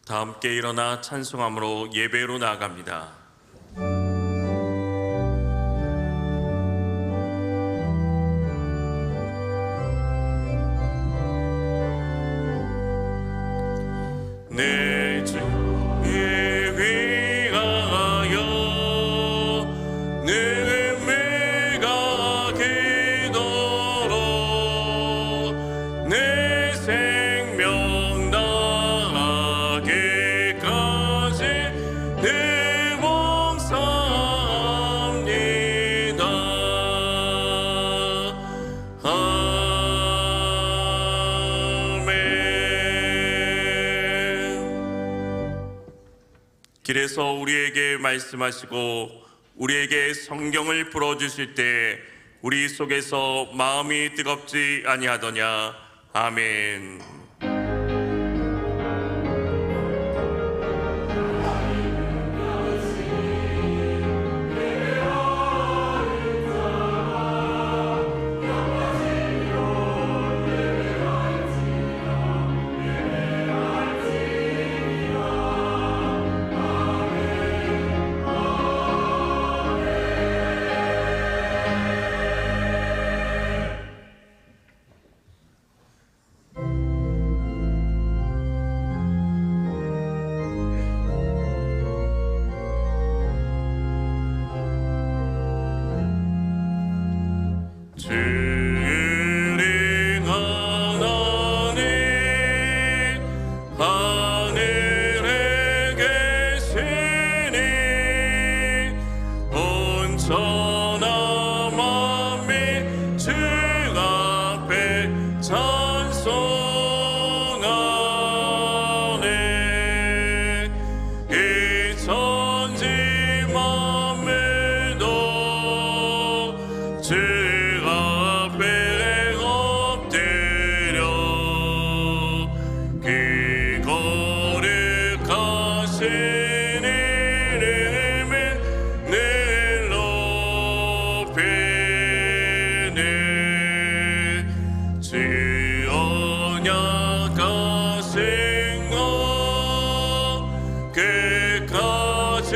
다 함께 일어나 찬송함으로 예배로 나아갑니다. 내 주에 위하여 내 매가 기도로 내 생명 다하기까지 내 몸사옵니다. 길에서 우리에게 말씀하시고 우리에게 성경을 풀어주실 때 우리 속에서 마음이 뜨겁지 아니하더냐. 아멘. 주님 하나님 하늘에 계시니 온천하 만민 주 앞에 찬송하네. 이 천지 만물도 주 앞에 엎드려 그 거룩하신 이름을 늘 높이네. 주 언약하신 것 끝까지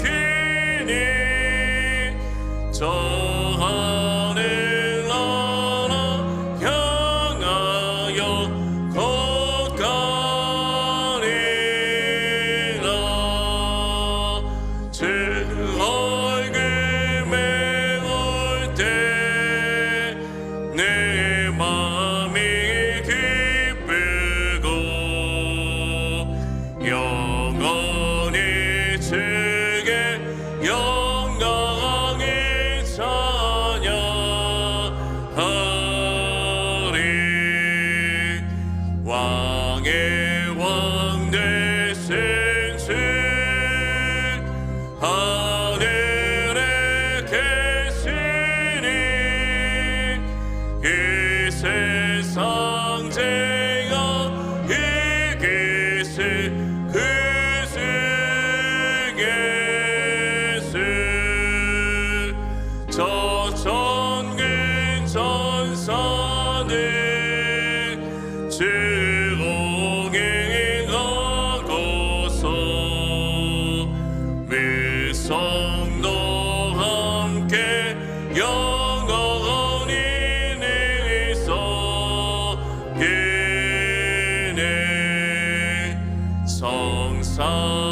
지키니 저 하늘 나라 향하여 곧 가리라. 주 얼굴 메울 때 내 마음이 기쁘고 영원히 주께 영광이 찬양하리. 왕의 왕 되신 주 하늘에 계시니 이 세상 죄가 이기실 그 주께서 저 천군 천사들 주 공행하고서 위성도 함께 영원히 내서기네.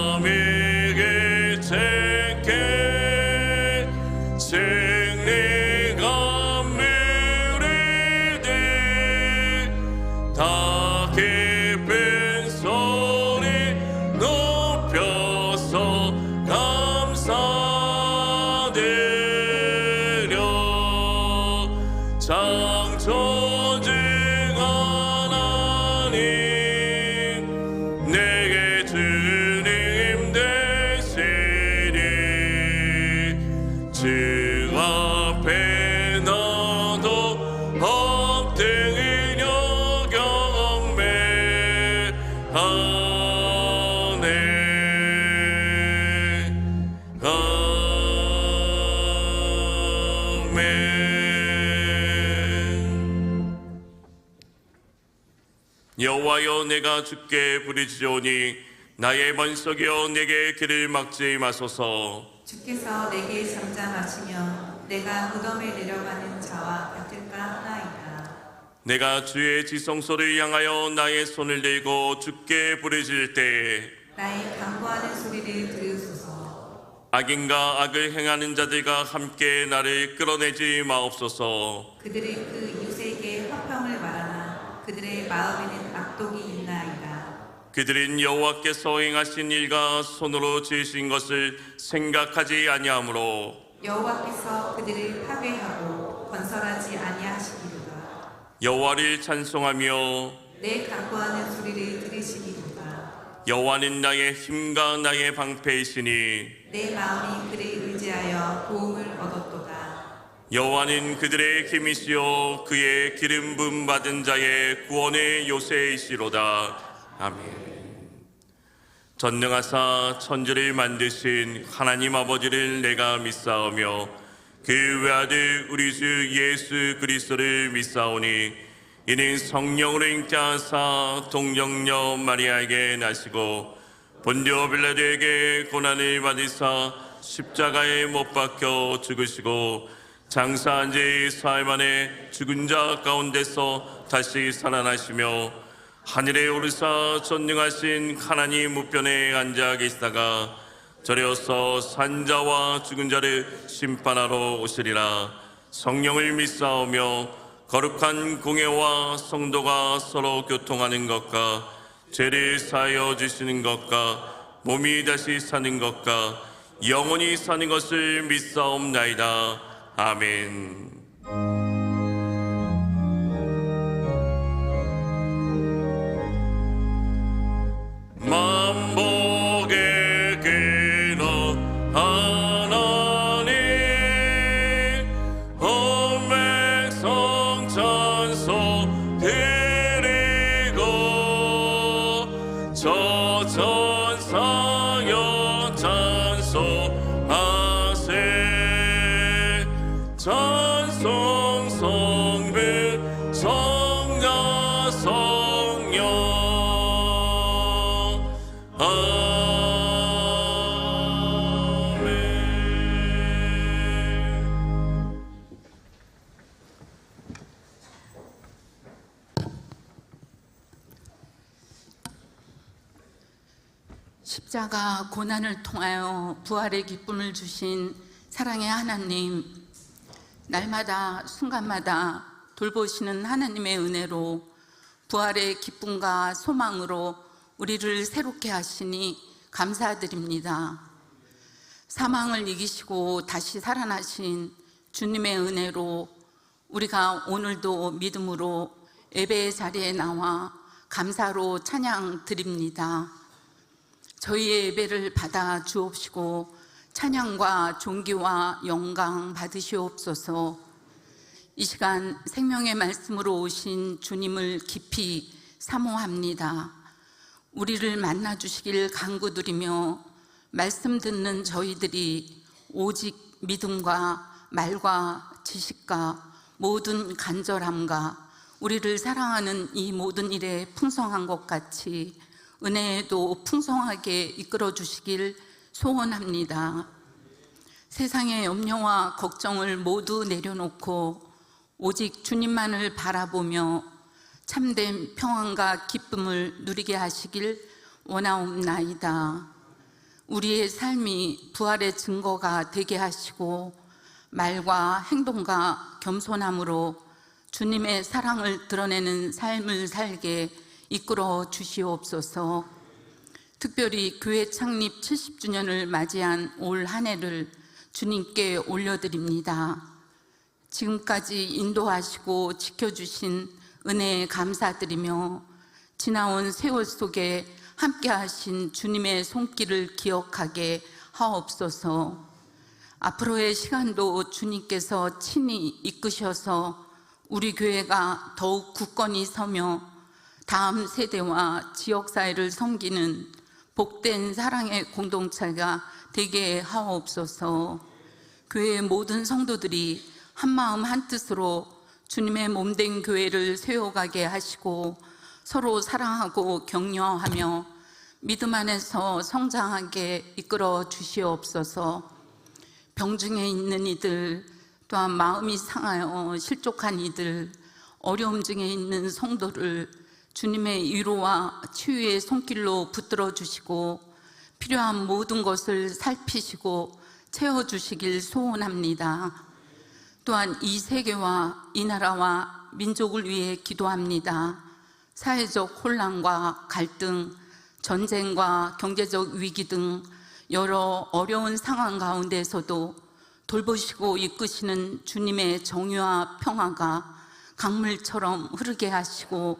성삼위일 책에 승리가 무르되 다 기쁜 소리 높여서 감사드려. 창조주 하나님 내게 주님 되시니 주 앞에 나도 엎드려 경배하네. 아멘. 여호와여, 내가 주께 부르짖으오니 나의 번석이여 내게 길을 막지 마소서. 주께서 내게 잠잠하시며 내가 무덤에 내려가는 자와 같을까 하나이다. 내가 주의 지성소를 향하여 나의 손을 들고 주께 부르짖을 때 나의 간구하는 소리를 들으소서. 악인과 악을 행하는 자들과 함께 나를 끌어내지 마옵소서. 그들이 그 이웃에게 화평을 말하나 그들의 마음에는 악독이 있나이다. 그들은 여호와께서 행하신 일과 손으로 지으신 것을 생각하지 아니하므로 여호와께서 그들을 파괴하고 건설하지 아니하시리로다. 여호와를 찬송하며 내 간구하는 소리를 들으시리로다. 여호와는 나의 힘과 나의 방패이시니 내 마음이 그를 의지하여 도움을 얻었도다. 여호와는 그들의 힘이시요 그의 기름 부음 받은 자의 구원의 요새이시로다. 아멘. 전능하사 천지를 만드신 하나님 아버지를 내가 믿사오며 그 외아들 우리 주 예수 그리스도를 믿사오니 이는 성령으로 잉태하사 동정녀 마리아에게 나시고 본디오 빌라도에게 고난을 받으사 십자가에 못 박혀 죽으시고 장사한 지 사흘 만에 죽은 자 가운데서 다시 살아나시며 하늘에 오르사 전능하신 하나님 우편에 앉아 계시다가 저려서 산자와 죽은 자를 심판하러 오시리라. 성령을 믿사오며 거룩한 공예와 성도가 서로 교통하는 것과 죄를 사하여 주시는 것과 몸이 다시 사는 것과 영원히 사는 것을 믿사옵나이다. 아멘. 만복의 길로 하나님 온 백성 찬송 드리고 저 천사여 찬송하세. 찬송 성부 성자 성령 십자가 고난을 통하여 부활의 기쁨을 주신 사랑의 하나님, 날마다 순간마다 돌보시는 하나님의 은혜로 부활의 기쁨과 소망으로 우리를 새롭게 하시니 감사드립니다. 사망을 이기시고 다시 살아나신 주님의 은혜로 우리가 오늘도 믿음으로 예배의 자리에 나와 감사로 찬양 드립니다. 저희의 예배를 받아 주옵시고 찬양과 존귀와 영광 받으시옵소서. 이 시간 생명의 말씀으로 오신 주님을 깊이 사모합니다. 우리를 만나 주시길 간구드리며 말씀 듣는 저희들이 오직 믿음과 말과 지식과 모든 간절함과 우리를 사랑하는 이 모든 일에 풍성한 것 같이 은혜에도 풍성하게 이끌어 주시길 소원합니다. 세상의 염려와 걱정을 모두 내려놓고 오직 주님만을 바라보며 참된 평안과 기쁨을 누리게 하시길 원하옵나이다. 우리의 삶이 부활의 증거가 되게 하시고 말과 행동과 겸손함으로 주님의 사랑을 드러내는 삶을 살게 이끌어 주시옵소서. 특별히 교회 창립 70주년을 맞이한 올 한 해를 주님께 올려드립니다. 지금까지 인도하시고 지켜주신 은혜에 감사드리며 지나온 세월 속에 함께하신 주님의 손길을 기억하게 하옵소서. 앞으로의 시간도 주님께서 친히 이끄셔서 우리 교회가 더욱 굳건히 서며 다음 세대와 지역사회를 섬기는 복된 사랑의 공동체가 되게 하옵소서. 교회의 모든 성도들이 한마음 한뜻으로 주님의 몸된 교회를 세워가게 하시고 서로 사랑하고 격려하며 믿음 안에서 성장하게 이끌어 주시옵소서. 병중에 있는 이들, 또한 마음이 상하여 실족한 이들, 어려움 중에 있는 성도를 주님의 위로와 치유의 손길로 붙들어 주시고 필요한 모든 것을 살피시고 채워주시길 소원합니다. 또한 이 세계와 이 나라와 민족을 위해 기도합니다. 사회적 혼란과 갈등, 전쟁과 경제적 위기 등 여러 어려운 상황 가운데서도 돌보시고 이끄시는 주님의 정의와 평화가 강물처럼 흐르게 하시고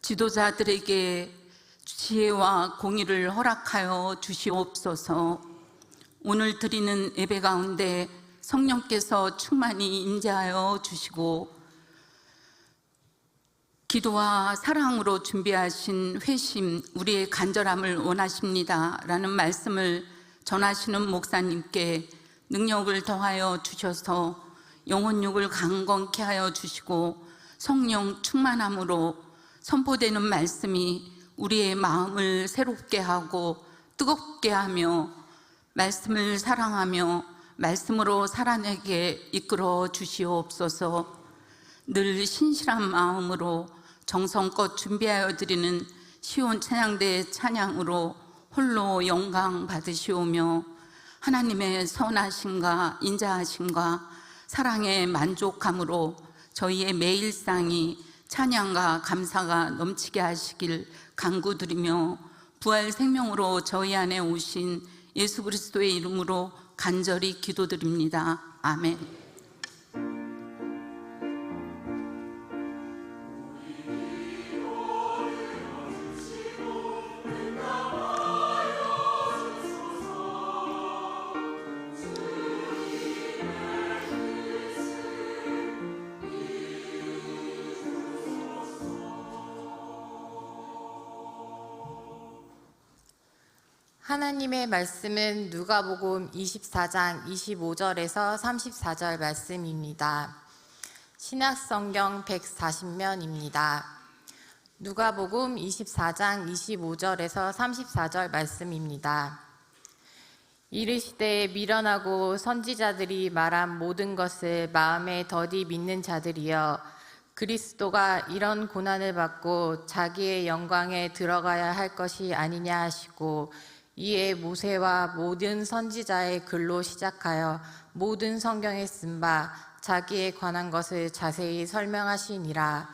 지도자들에게 지혜와 공의를 허락하여 주시옵소서. 오늘 드리는 예배 가운데 성령께서 충만히 임재하여 주시고 기도와 사랑으로 준비하신 회심, 우리의 간절함을 원하십니다 라는 말씀을 전하시는 목사님께 능력을 더하여 주셔서 영혼육을 강건케 하여 주시고 성령 충만함으로 선포되는 말씀이 우리의 마음을 새롭게 하고 뜨겁게 하며 말씀을 사랑하며 말씀으로 살아내게 이끌어 주시옵소서. 늘 신실한 마음으로 정성껏 준비하여 드리는 시온 찬양대 찬양으로 홀로 영광 받으시오며 하나님의 선하심과 인자하심과 사랑에 만족함으로 저희의 매일상이 찬양과 감사가 넘치게 하시길 간구드리며 부활 생명으로 저희 안에 오신 예수 그리스도의 이름으로 간절히 기도드립니다. 아멘. 하나님의 말씀은 누가복음 24장 25절에서 34절 말씀입니다. 신약성경 140면입니다. 누가복음 24장 25절에서 34절 말씀입니다. 이르시되 미련하고 선지자들이 말한 모든 것을 마음에 더디 믿는 자들이여, 그리스도가 이런 고난을 받고 자기의 영광에 들어가야 할 것이 아니냐 하시고, 이에 모세와 모든 선지자의 글로 시작하여 모든 성경에 쓴 바 자기에 관한 것을 자세히 설명하시니라.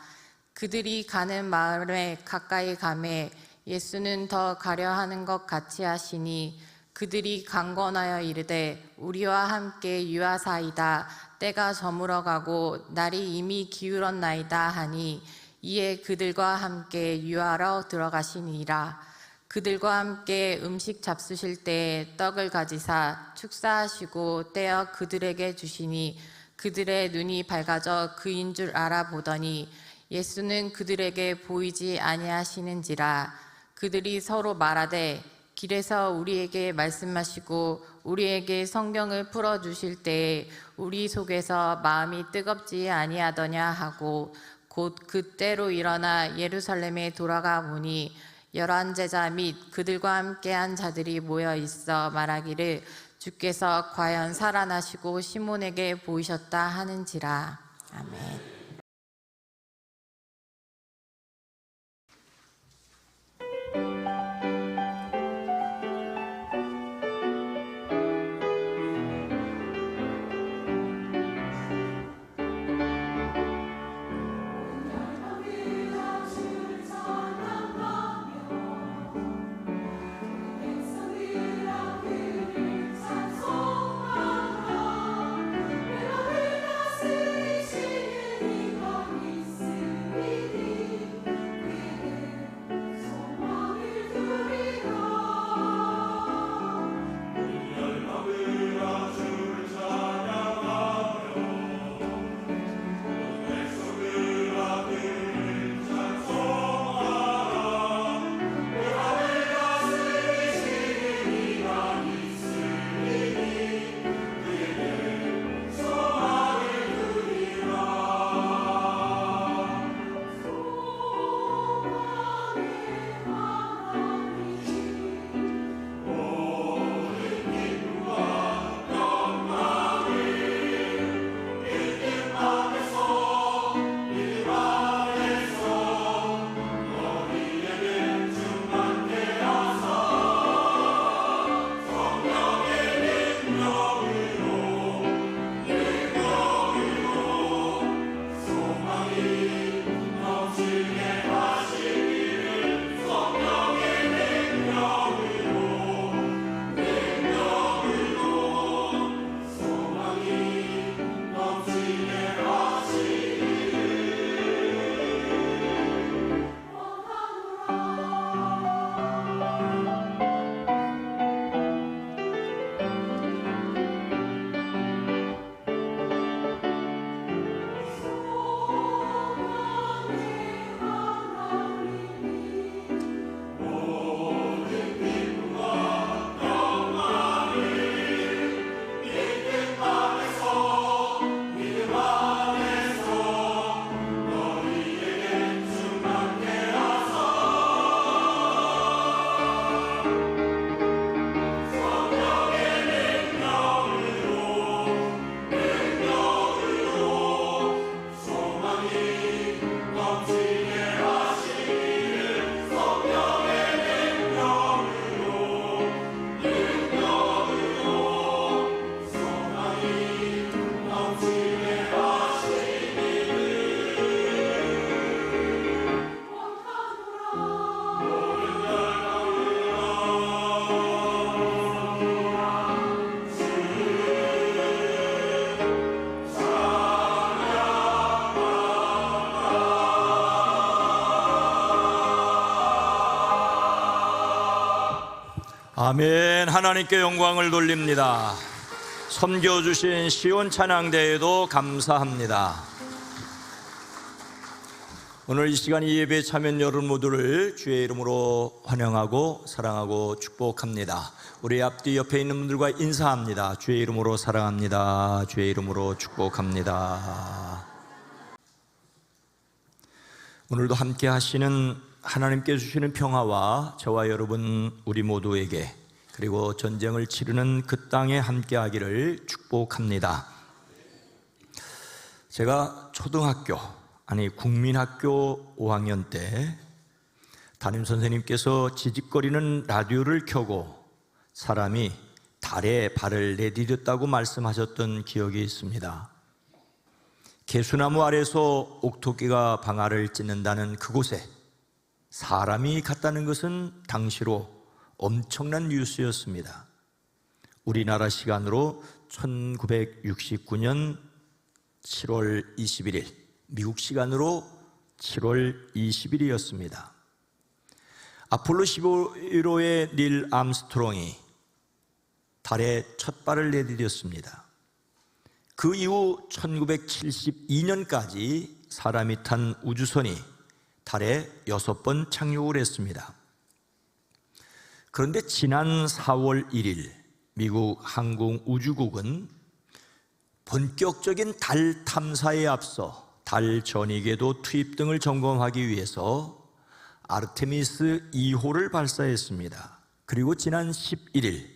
그들이 가는 마을에 가까이 가매 예수는 더 가려 하는 것 같이 하시니, 그들이 강권하여 이르되 우리와 함께 유하사이다. 때가 저물어 가고 날이 이미 기울었나이다 하니, 이에 그들과 함께 유하러 들어가시니라. 그들과 함께 음식 잡수실 때에 떡을 가지사 축사하시고 떼어 그들에게 주시니, 그들의 눈이 밝아져 그인 줄 알아보더니 예수는 그들에게 보이지 아니하시는지라. 그들이 서로 말하되 길에서 우리에게 말씀하시고 우리에게 성경을 풀어주실 때에 우리 속에서 마음이 뜨겁지 아니하더냐 하고, 곧 그때로 일어나 예루살렘에 돌아가 보니 11 제자 및 그들과 함께한 자들이 모여 있어 말하기를 주께서 과연 살아나시고 시몬에게 보이셨다 하는지라. 아멘. 아멘. 하나님께 영광을 돌립니다. 섬겨주신 시온 찬양대회도 감사합니다. 오늘 이 시간 이 예배에 참여한 여러분 모두를 주의 이름으로 환영하고 사랑하고 축복합니다. 우리 앞뒤 옆에 있는 분들과 인사합니다. 주의 이름으로 사랑합니다. 주의 이름으로 축복합니다. 오늘도 함께 하시는 하나님께 주시는 평화와 저와 여러분 우리 모두에게, 그리고 전쟁을 치르는 그 땅에 함께 하기를 축복합니다. 제가 국민학교 5학년 때 담임선생님께서 지직거리는 라디오를 켜고 사람이 달에 발을 내디뎠다고 말씀하셨던 기억이 있습니다. 개수나무 아래서 옥토끼가 방아를 찢는다는 그곳에 사람이 갔다는 것은 당시로 엄청난 뉴스였습니다. 우리나라 시간으로 1969년 7월 21일, 미국 시간으로 7월 20일이었습니다. 아폴로 15호의 닐 암스트롱이 달에 첫 발을 내디뎠습니다. 그 이후 1972년까지 사람이 탄 우주선이 달에 6번 착륙을 했습니다. 그런데 지난 4월 1일 미국 항공우주국은 본격적인 달 탐사에 앞서 달 전위궤도 투입 등을 점검하기 위해서 아르테미스 2호를 발사했습니다. 그리고 지난 11일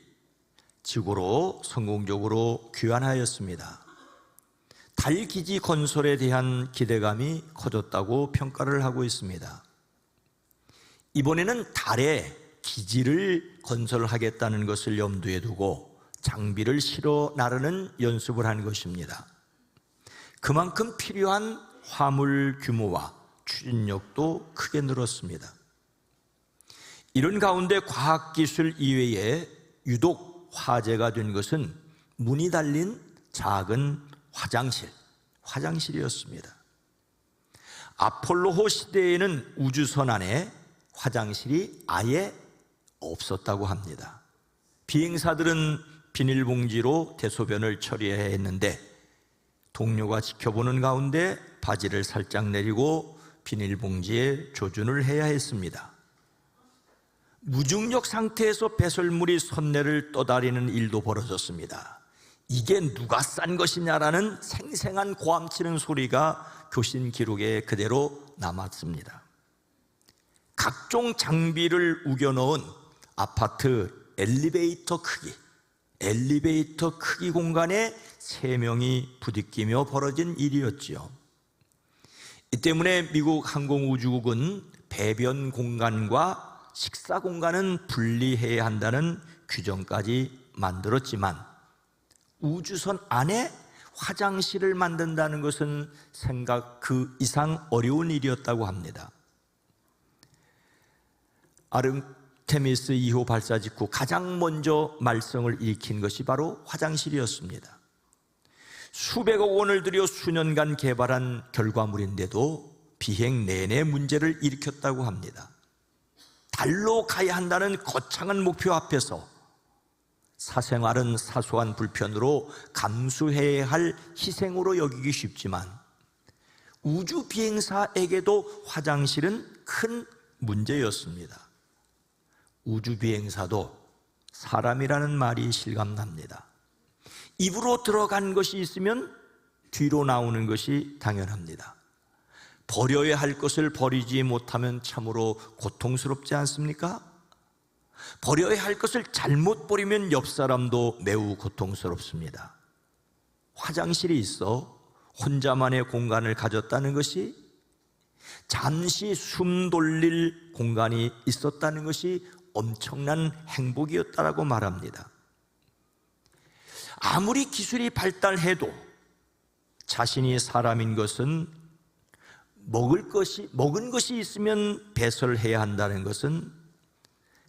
지구로 성공적으로 귀환하였습니다. 달 기지 건설에 대한 기대감이 커졌다고 평가를 하고 있습니다. 이번에는 달에 기지를 건설하겠다는 것을 염두에 두고 장비를 실어 나르는 연습을 한 것입니다. 그만큼 필요한 화물 규모와 추진력도 크게 늘었습니다. 이런 가운데 과학기술 이외에 유독 화제가 된 것은 문이 달린 작은 화장실이었습니다. 아폴로호 시대에는 우주선 안에 화장실이 아예 없었다고 합니다. 비행사들은 비닐봉지로 대소변을 처리해야 했는데 동료가 지켜보는 가운데 바지를 살짝 내리고 비닐봉지에 조준을 해야 했습니다. 무중력 상태에서 배설물이 선내를 떠다니는 일도 벌어졌습니다. 이게 누가 싼 것이냐라는 생생한 고함치는 소리가 교신 기록에 그대로 남았습니다. 각종 장비를 우겨넣은 아파트 엘리베이터 크기 공간에 3명이 부딪히며 벌어진 일이었지요. 이 때문에 미국 항공우주국은 배변 공간과 식사 공간은 분리해야 한다는 규정까지 만들었지만 우주선 안에 화장실을 만든다는 것은 생각 그 이상 어려운 일이었다고 합니다. 아르테미스 2호 발사 직후 가장 먼저 말썽을 일으킨 것이 바로 화장실이었습니다. 수백억 원을 들여 수년간 개발한 결과물인데도 비행 내내 문제를 일으켰다고 합니다. 달로 가야 한다는 거창한 목표 앞에서 사생활은 사소한 불편으로 감수해야 할 희생으로 여기기 쉽지만 우주 비행사에게도 화장실은 큰 문제였습니다. 우주 비행사도 사람이라는 말이 실감납니다. 입으로 들어간 것이 있으면 뒤로 나오는 것이 당연합니다. 버려야 할 것을 버리지 못하면 참으로 고통스럽지 않습니까? 버려야 할 것을 잘못 버리면 옆 사람도 매우 고통스럽습니다. 화장실이 있어 혼자만의 공간을 가졌다는 것이, 잠시 숨 돌릴 공간이 있었다는 것이 엄청난 행복이었다라고 말합니다. 아무리 기술이 발달해도 자신이 사람인 것은 먹은 것이 있으면 배설해야 한다는 것은,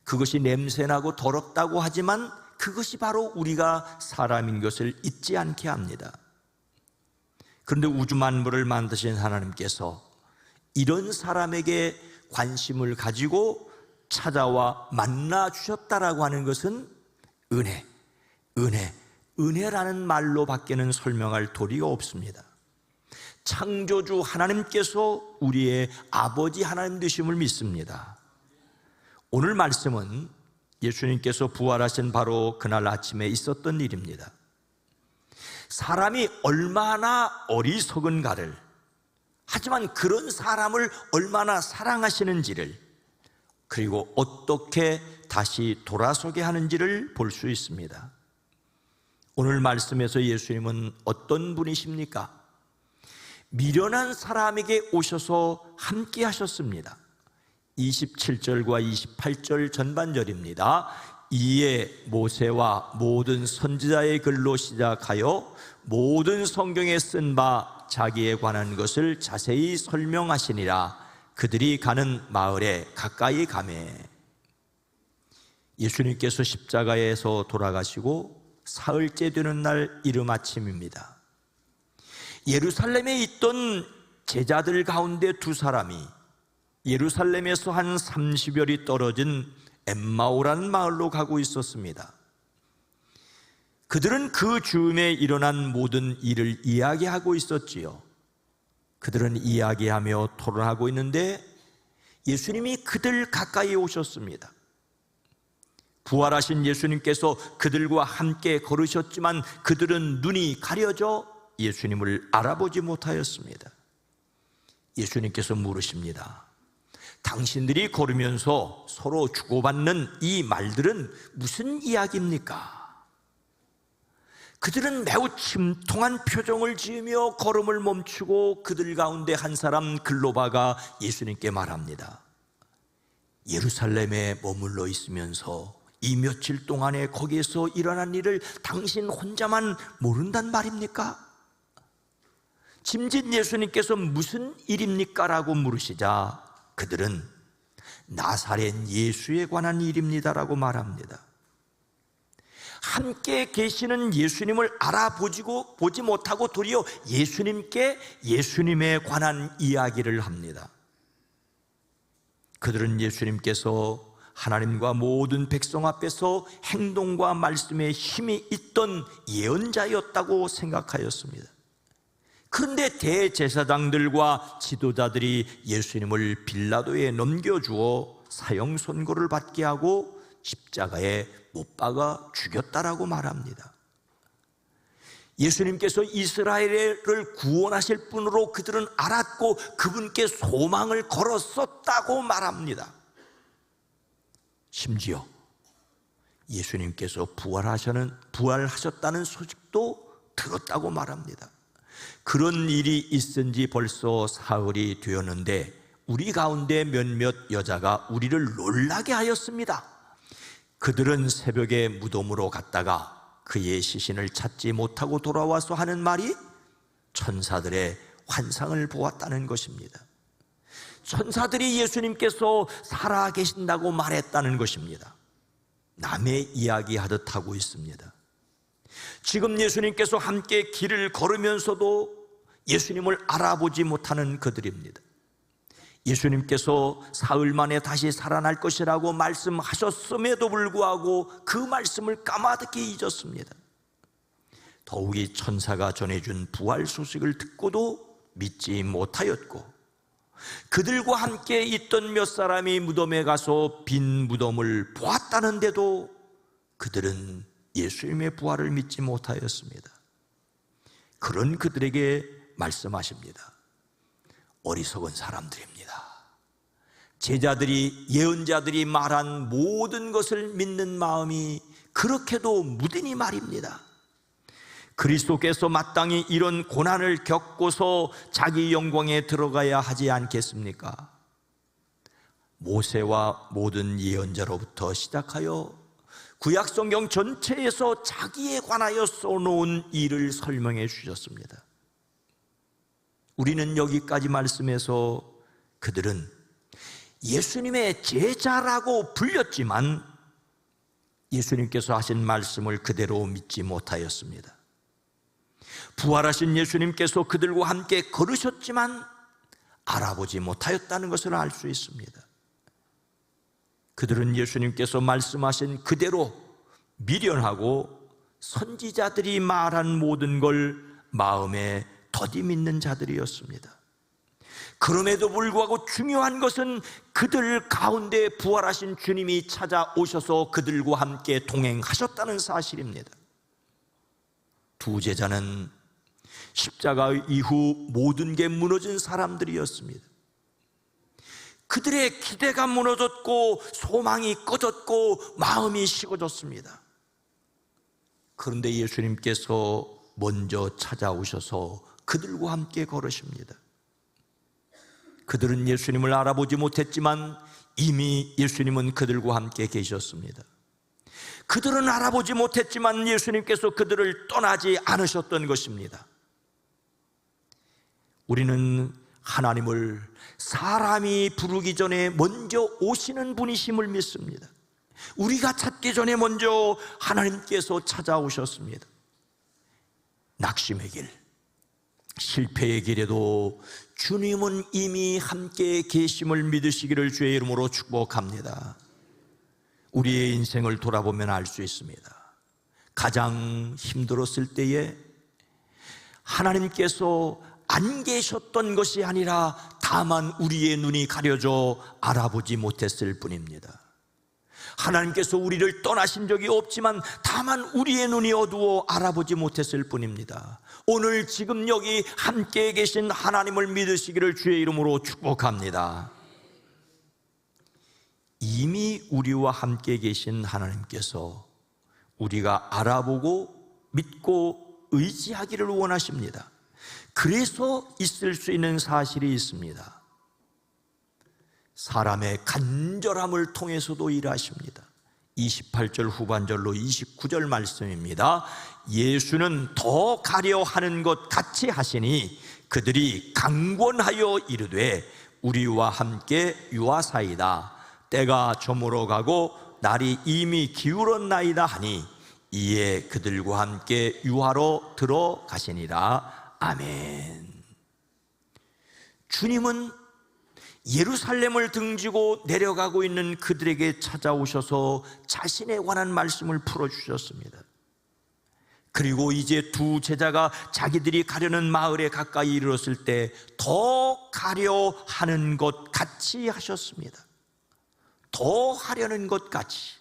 그것이 냄새나고 더럽다고 하지만 그것이 바로 우리가 사람인 것을 잊지 않게 합니다. 그런데 우주 만물을 만드신 하나님께서 이런 사람에게 관심을 가지고 찾아와 만나 주셨다라고 하는 것은 은혜라는 말로 밖에는 설명할 도리가 없습니다. 창조주 하나님께서 우리의 아버지 하나님 되심을 믿습니다. 오늘 말씀은 예수님께서 부활하신 바로 그날 아침에 있었던 일입니다. 사람이 얼마나 어리석은가를, 하지만 그런 사람을 얼마나 사랑하시는지를, 그리고 어떻게 다시 돌아서게 하는지를 볼 수 있습니다. 오늘 말씀에서 예수님은 어떤 분이십니까? 미련한 사람에게 오셔서 함께 하셨습니다. 27절과 28절 전반절입니다. 이에 모세와 모든 선지자의 글로 시작하여 모든 성경에 쓴 바 자기에 관한 것을 자세히 설명하시니라. 그들이 가는 마을에 가까이 가매. 예수님께서 십자가에서 돌아가시고 사흘째 되는 날 이른 아침입니다. 예루살렘에 있던 제자들 가운데 두 사람이 예루살렘에서 한 30여리 떨어진 엠마오라는 마을로 가고 있었습니다. 그들은 그 즈음에 일어난 모든 일을 이야기하고 있었지요. 그들은 이야기하며 토론하고 있는데 예수님이 그들 가까이 오셨습니다. 부활하신 예수님께서 그들과 함께 걸으셨지만 그들은 눈이 가려져 예수님을 알아보지 못하였습니다. 예수님께서 물으십니다. 당신들이 걸으면서 서로 주고받는 이 말들은 무슨 이야기입니까? 그들은 매우 침통한 표정을 지으며 걸음을 멈추고 그들 가운데 한 사람 글로바가 예수님께 말합니다. 예루살렘에 머물러 있으면서 이 며칠 동안에 거기에서 일어난 일을 당신 혼자만 모른단 말입니까? 짐짓 예수님께서 무슨 일입니까? 라고 물으시자 그들은 나사렛 예수에 관한 일입니다라고 말합니다. 함께 계시는 예수님을 보지 못하고 도리어 예수님에 관한 이야기를 합니다. 그들은 예수님께서 하나님과 모든 백성 앞에서 행동과 말씀에 힘이 있던 예언자였다고 생각하였습니다. 그런데 대제사장들과 지도자들이 예수님을 빌라도에 넘겨주어 사형 선고를 받게 하고 십자가에 못 박아 죽였다라고 말합니다. 예수님께서 이스라엘을 구원하실 분으로 그들은 알았고 그분께 소망을 걸었었다고 말합니다. 심지어 예수님께서 부활하셨다는 소식도 들었다고 말합니다. 그런 일이 있은 지 벌써 사흘이 되었는데 우리 가운데 몇몇 여자가 우리를 놀라게 하였습니다. 그들은 새벽에 무덤으로 갔다가 그의 시신을 찾지 못하고 돌아와서 하는 말이 천사들의 환상을 보았다는 것입니다. 천사들이 예수님께서 살아계신다고 말했다는 것입니다. 남의 이야기하듯 하고 있습니다. 지금 예수님께서 함께 길을 걸으면서도 예수님을 알아보지 못하는 그들입니다. 예수님께서 사흘 만에 다시 살아날 것이라고 말씀하셨음에도 불구하고 그 말씀을 까마득히 잊었습니다. 더욱이 천사가 전해준 부활 소식을 듣고도 믿지 못하였고 그들과 함께 있던 몇 사람이 무덤에 가서 빈 무덤을 보았다는데도 그들은 예수님의 부활을 믿지 못하였습니다. 그런 그들에게 말씀하십니다. 어리석은 사람들입니다. 제자들이 예언자들이 말한 모든 것을 믿는 마음이 그렇게도 무디니 말입니다. 그리스도께서 마땅히 이런 고난을 겪고서 자기 영광에 들어가야 하지 않겠습니까? 모세와 모든 예언자로부터 시작하여 구약성경 전체에서 자기에 관하여 써놓은 일을 설명해 주셨습니다. 우리는 여기까지 말씀에서 그들은 예수님의 제자라고 불렸지만 예수님께서 하신 말씀을 그대로 믿지 못하였습니다. 부활하신 예수님께서 그들과 함께 걸으셨지만 알아보지 못하였다는 것을 알 수 있습니다. 그들은 예수님께서 말씀하신 그대로 미련하고 선지자들이 말한 모든 걸 마음에 더디 믿는 자들이었습니다. 그럼에도 불구하고 중요한 것은 그들 가운데 부활하신 주님이 찾아오셔서 그들과 함께 동행하셨다는 사실입니다. 두 제자는 십자가 이후 모든 게 무너진 사람들이었습니다. 그들의 기대가 무너졌고 소망이 꺼졌고 마음이 식어졌습니다. 그런데 예수님께서 먼저 찾아오셔서 그들과 함께 걸으십니다. 그들은 예수님을 알아보지 못했지만 이미 예수님은 그들과 함께 계셨습니다. 그들은 알아보지 못했지만 예수님께서 그들을 떠나지 않으셨던 것입니다. 우리는 하나님을 사람이 부르기 전에 먼저 오시는 분이심을 믿습니다. 우리가 찾기 전에 먼저 하나님께서 찾아오셨습니다. 낙심의 길, 실패의 길에도 주님은 이미 함께 계심을 믿으시기를 주의 이름으로 축복합니다. 우리의 인생을 돌아보면 알 수 있습니다. 가장 힘들었을 때에 하나님께서 안 계셨던 것이 아니라 다만 우리의 눈이 가려져 알아보지 못했을 뿐입니다. 하나님께서 우리를 떠나신 적이 없지만 다만 우리의 눈이 어두워 알아보지 못했을 뿐입니다. 오늘 지금 여기 함께 계신 하나님을 믿으시기를 주의 이름으로 축복합니다. 이미 우리와 함께 계신 하나님께서 우리가 알아보고 믿고 의지하기를 원하십니다. 그래서 있을 수 있는 사실이 있습니다. 사람의 간절함을 통해서도 일하십니다. 28절 후반절로 29절 말씀입니다. 예수는 더 가려 하는 것 같이 하시니 그들이 강권하여 이르되 우리와 함께 유하사이다. 때가 저물어 가고 날이 이미 기울었나이다 하니 이에 그들과 함께 유하로 들어가시니라. 아멘. 주님은 예루살렘을 등지고 내려가고 있는 그들에게 찾아오셔서 자신에 관한 말씀을 풀어주셨습니다. 그리고 이제 두 제자가 자기들이 가려는 마을에 가까이 이르렀을 때 더 가려 하는 것 같이 하셨습니다. 더 하려는 것 같이.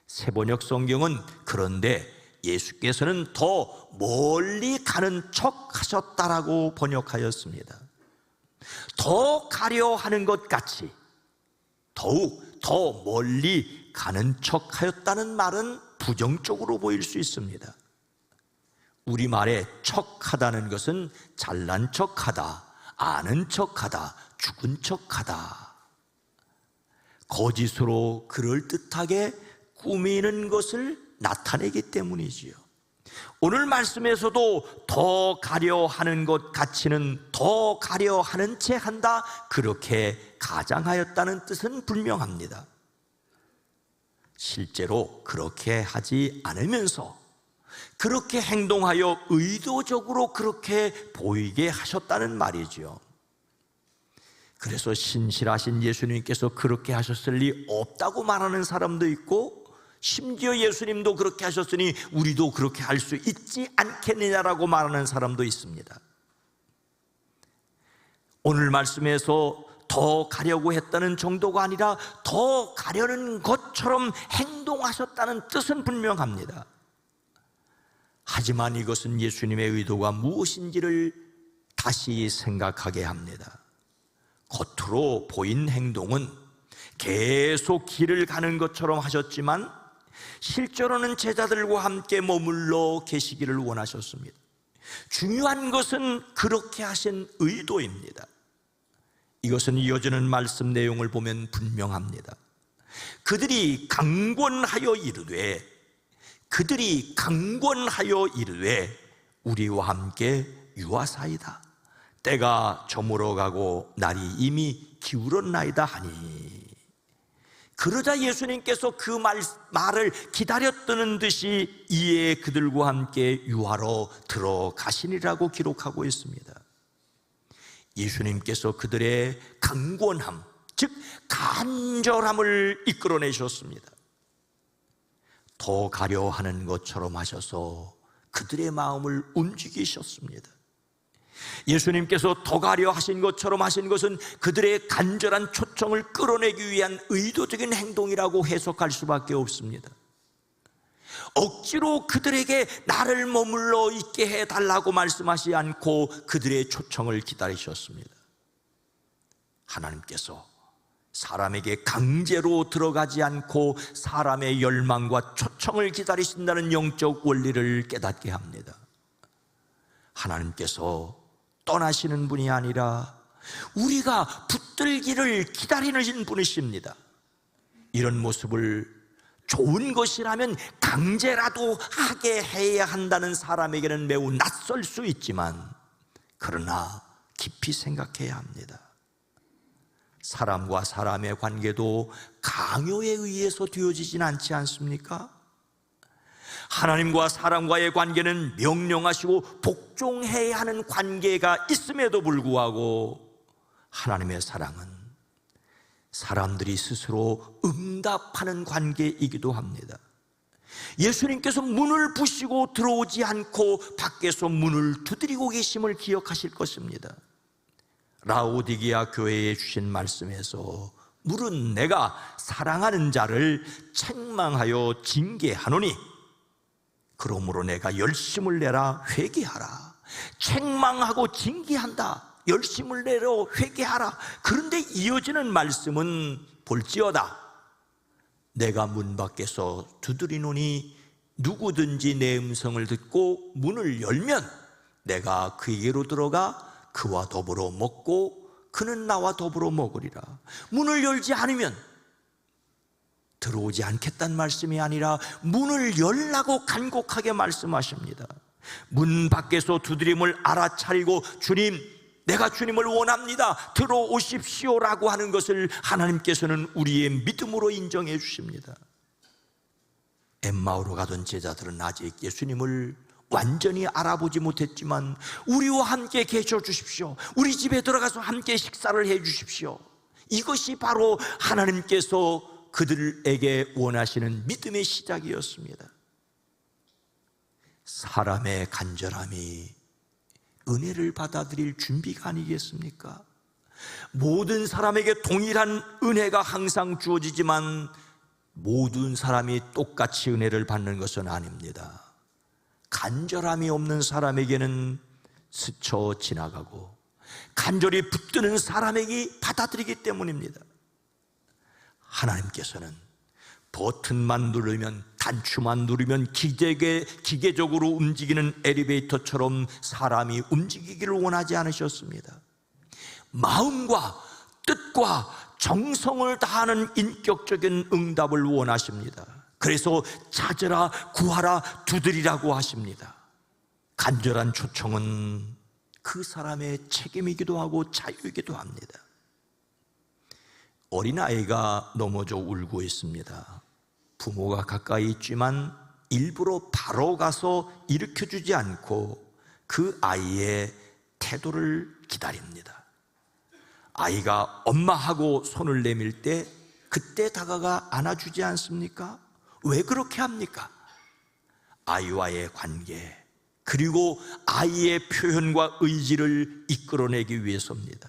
세번역 성경은 그런데 예수께서는 더 멀리 가는 척 하셨다라고 번역하였습니다. 더 가려 하는 것 같이, 더욱 더 멀리 가는 척 하였다는 말은 부정적으로 보일 수 있습니다. 우리말에 척하다는 것은 잘난 척하다, 아는 척하다, 죽은 척하다, 거짓으로 그럴듯하게 꾸미는 것을 나타내기 때문이지요. 오늘 말씀에서도 더 가려 하는 것 같이는 더 가려 하는 채 한다, 그렇게 가장하였다는 뜻은 분명합니다. 실제로 그렇게 하지 않으면서 그렇게 행동하여 의도적으로 그렇게 보이게 하셨다는 말이죠. 그래서 신실하신 예수님께서 그렇게 하셨을 리 없다고 말하는 사람도 있고, 심지어 예수님도 그렇게 하셨으니 우리도 그렇게 할 수 있지 않겠느냐라고 말하는 사람도 있습니다. 오늘 말씀에서 더 가려고 했다는 정도가 아니라 더 가려는 것처럼 행동하셨다는 뜻은 분명합니다. 하지만 이것은 예수님의 의도가 무엇인지를 다시 생각하게 합니다. 겉으로 보인 행동은 계속 길을 가는 것처럼 하셨지만 실제로는 제자들과 함께 머물러 계시기를 원하셨습니다. 중요한 것은 그렇게 하신 의도입니다. 이것은 이어지는 말씀 내용을 보면 분명합니다. 그들이 강권하여 이르되 우리와 함께 유하사이다. 때가 저물어 가고 날이 이미 기울었나이다 하니, 그러자 예수님께서 그 말을 기다렸다는 듯이 이에 그들과 함께 유하로 들어가시니라고 기록하고 있습니다. 예수님께서 그들의 강권함, 즉 간절함을 이끌어내셨습니다. 더 가려 하는 것처럼 하셔서 그들의 마음을 움직이셨습니다. 예수님께서 더 가려 하신 것처럼 하신 것은 그들의 간절한 초청을 끌어내기 위한 의도적인 행동이라고 해석할 수밖에 없습니다. 억지로 그들에게 나를 머물러 있게 해달라고 말씀하지 않고 그들의 초청을 기다리셨습니다. 하나님께서 사람에게 강제로 들어가지 않고 사람의 열망과 초청을 기다리신다는 영적 원리를 깨닫게 합니다. 하나님께서 떠나시는 분이 아니라 우리가 붙들기를 기다리는 분이십니다. 이런 모습을 좋은 것이라면 강제라도 하게 해야 한다는 사람에게는 매우 낯설 수 있지만, 그러나 깊이 생각해야 합니다. 사람과 사람의 관계도 강요에 의해서 되어지진 않지 않습니까? 하나님과 사람과의 관계는 명령하시고 복종해야 하는 관계가 있음에도 불구하고 하나님의 사랑은 사람들이 스스로 응답하는 관계이기도 합니다. 예수님께서 문을 부시고 들어오지 않고 밖에서 문을 두드리고 계심을 기억하실 것입니다. 라오디게아 교회에 주신 말씀에서 물은 내가 사랑하는 자를 책망하여 징계하노니 그러므로 내가 열심을 내라 회개하라. 책망하고 징계한다. 열심을 내려 회개하라. 그런데 이어지는 말씀은 볼지어다 내가 문 밖에서 두드리노니 누구든지 내 음성을 듣고 문을 열면 내가 그에게로 들어가 그와 더불어 먹고 그는 나와 더불어 먹으리라. 문을 열지 않으면 들어오지 않겠다는 말씀이 아니라 문을 열라고 간곡하게 말씀하십니다. 문 밖에서 두드림을 알아차리고 주님, 내가 주님을 원합니다, 들어오십시오라고 하는 것을 하나님께서는 우리의 믿음으로 인정해 주십니다. 엠마오로 가던 제자들은 아직 예수님을 완전히 알아보지 못했지만 우리와 함께 계셔 주십시오, 우리 집에 들어가서 함께 식사를 해 주십시오, 이것이 바로 하나님께서 그들에게 원하시는 믿음의 시작이었습니다. 사람의 간절함이 은혜를 받아들일 준비가 아니겠습니까? 모든 사람에게 동일한 은혜가 항상 주어지지만 모든 사람이 똑같이 은혜를 받는 것은 아닙니다. 간절함이 없는 사람에게는 스쳐 지나가고 간절히 붙드는 사람에게 받아들이기 때문입니다. 하나님께서는 버튼만 누르면, 단추만 누르면 기계적으로 움직이는 엘리베이터처럼 사람이 움직이기를 원하지 않으셨습니다. 마음과 뜻과 정성을 다하는 인격적인 응답을 원하십니다. 그래서 찾으라, 구하라, 두드리라고 하십니다. 간절한 초청은 그 사람의 책임이기도 하고 자유이기도 합니다. 어린아이가 넘어져 울고 있습니다. 부모가 가까이 있지만 일부러 바로 가서 일으켜주지 않고 그 아이의 태도를 기다립니다. 아이가 엄마하고 손을 내밀 때 그때 다가가 안아주지 않습니까? 왜 그렇게 합니까? 아이와의 관계, 그리고 아이의 표현과 의지를 이끌어내기 위해서입니다.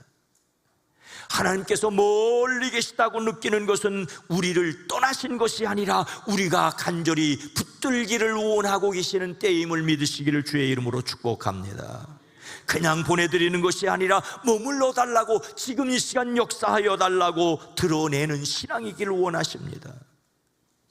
하나님께서 멀리 계시다고 느끼는 것은 우리를 떠나신 것이 아니라 우리가 간절히 붙들기를 원하고 계시는 때임을 믿으시기를 주의 이름으로 축복합니다. 그냥 보내드리는 것이 아니라 머물러 달라고, 지금 이 시간 역사하여 달라고 드러내는 신앙이기를 원하십니다.